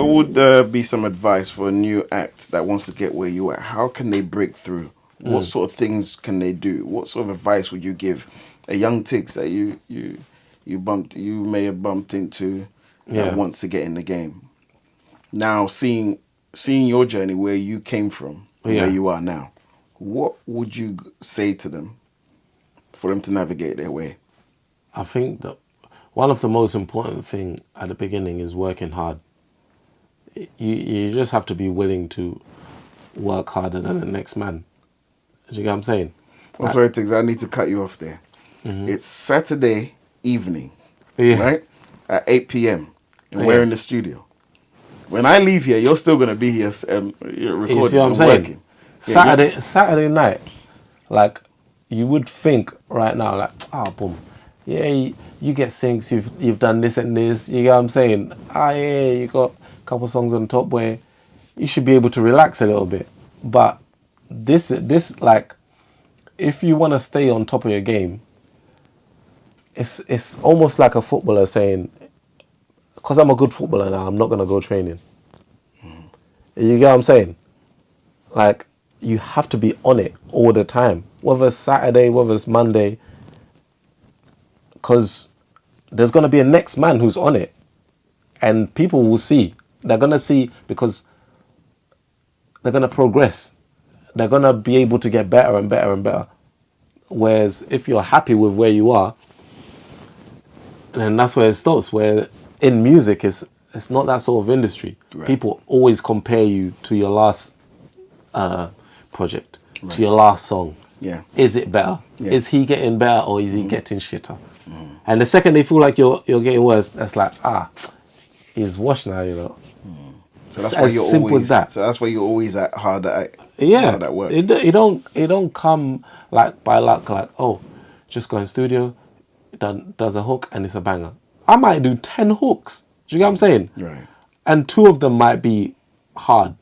What would be some advice for a new act that wants to get where you are? How can they break through? What sort of things can they do? What sort of advice would you give a young Tiggs that you may have bumped into that Yeah. wants to get in the game? Now seeing your journey where you came from and where Yeah. you are now, what would you say to them for them to navigate their way? I think that one of the most important thing at the beginning is working hard. You just have to be willing to work harder than the next man. Do you get what I'm saying? I'm Like, sorry, Tiggs, I need to cut you off there. It's Saturday evening, yeah, right? At 8 p.m. and we're yeah. in the studio. When I leave here, you're still going to be here you're You see recording what I'm and saying? working. Yeah, Saturday night, like you would think right now, like boom, yeah, you get syncs, you've done this and this. You get what I'm saying? Yeah, you got a couple songs on top where you should be able to relax a little bit. But this like, if you want to stay on top of your game, it's almost like a footballer saying, because I'm a good footballer now, I'm not gonna go training. You get what I'm saying? Like, you have to be on it all the time, whether it's Saturday, whether it's Monday, because there's gonna be a next man who's on it, and people will see. They're gonna see because they're gonna progress. They're gonna be able to get better and better and better. Whereas if you're happy with where you are, then that's where it stops. Where in music, it's not that sort of industry. Right. People always compare you to your last project, Right. to your last song. yeah, Is it better? Yeah. Is he getting better or is he getting shitter? And the second they feel like you're getting worse, that's like, he's washed now, you know. So that's It's why as you're simple always. as that. So that's why you're always at hard at Yeah, hard at work. it don't come like by luck. Like, oh, just go in studio, does a hook and it's a banger. I might do 10 hooks. Do you get what I'm saying? Right. And 2 of them might be hard,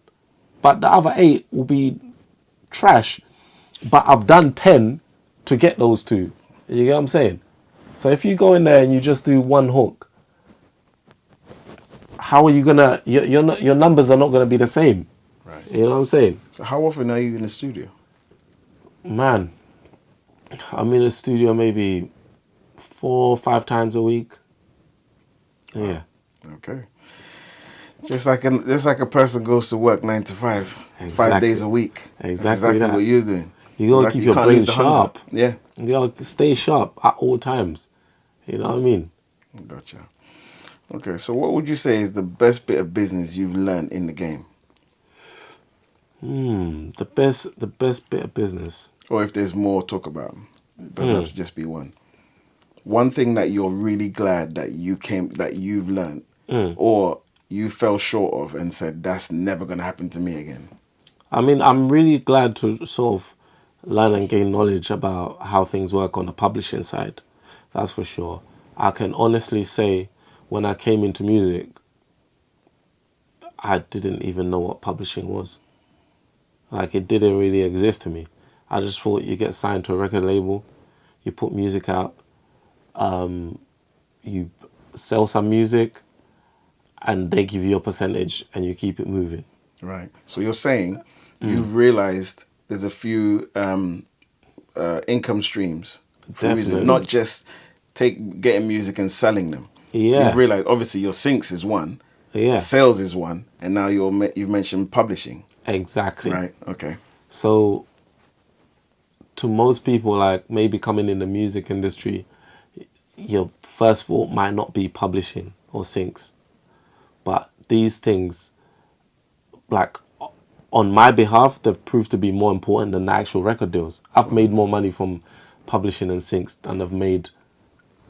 but the other 8 will be trash. But I've done 10 to get those 2. You get what I'm saying? So if you go in there and you just do 1 hook, how are you gonna? Your numbers are not gonna be the same. Right. You know what I'm saying? So how often are you in the studio? Man, I'm in the studio maybe 4 or 5 times a week. Yeah, Okay. Just like a person goes to work 9 to 5, 5 Exactly. days a week. That's Exactly exactly that. what you're doing. you gotta Exactly. keep You your can't brain lose the hunger. sharp. Yeah. You gotta stay sharp at all times. You know what I mean? Gotcha. Okay. So what would you say is the best bit of business you've learned in the game? The best bit of business. Or if there's more, talk about 'em. It doesn't have to just be one. One thing that you're really glad that you've learned, or you fell short of and said that's never gonna happen to me again. I mean, I'm really glad to sort of learn and gain knowledge about how things work on the publishing side. That's for sure. I can honestly say when I came into music, I didn't even know what publishing was. Like, it didn't really exist to me. I just thought you get signed to a record label, you put music out, you sell some music, and they give you a percentage and you keep it moving. Right. So you're saying you've realized there's a few income streams for music, Definitely. not just getting music and selling them. Yeah. You've realized obviously your syncs is one, Yeah, sales is one, and now you've mentioned publishing. exactly. Right. Okay. So to most people, like maybe coming in the music industry, your first thought might not be publishing or syncs, but these things, like on my behalf, they've proved to be more important than the actual record deals. I've made more money from publishing and syncs than I've made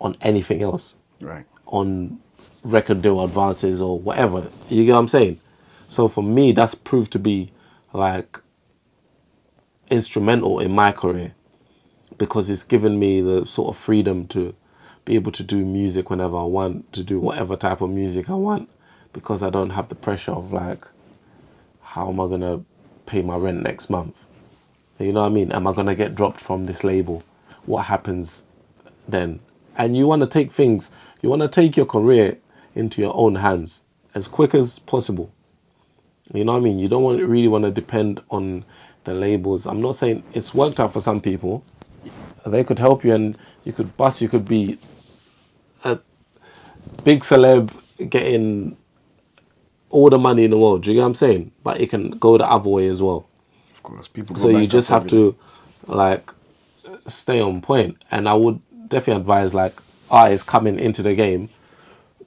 on anything else, Right. on record deal advances or whatever. You get what I'm saying? So for me, that's proved to be like instrumental in my career because it's given me the sort of freedom to be able to do music whenever I want, to do whatever type of music I want, because I don't have the pressure of like, how am I gonna pay my rent next month? You know what I mean? Am I gonna get dropped from this label? What happens then? And you want to take your career into your own hands as quick as possible. You know what I mean? You don't really want to depend on the labels. I'm not saying it's worked out for some people. They could help you and you could bust. You could be a big celeb getting all the money in the world. Do you get what I'm saying? But it can go the other way as well. Of course, people go So you bankrupt just have every day. to like stay on point. And I would definitely advise like artists coming into the game,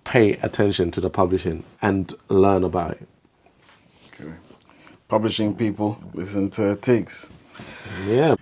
pay attention to the publishing and learn about it. Okay. Publishing people, listen to Tiggs. Yeah.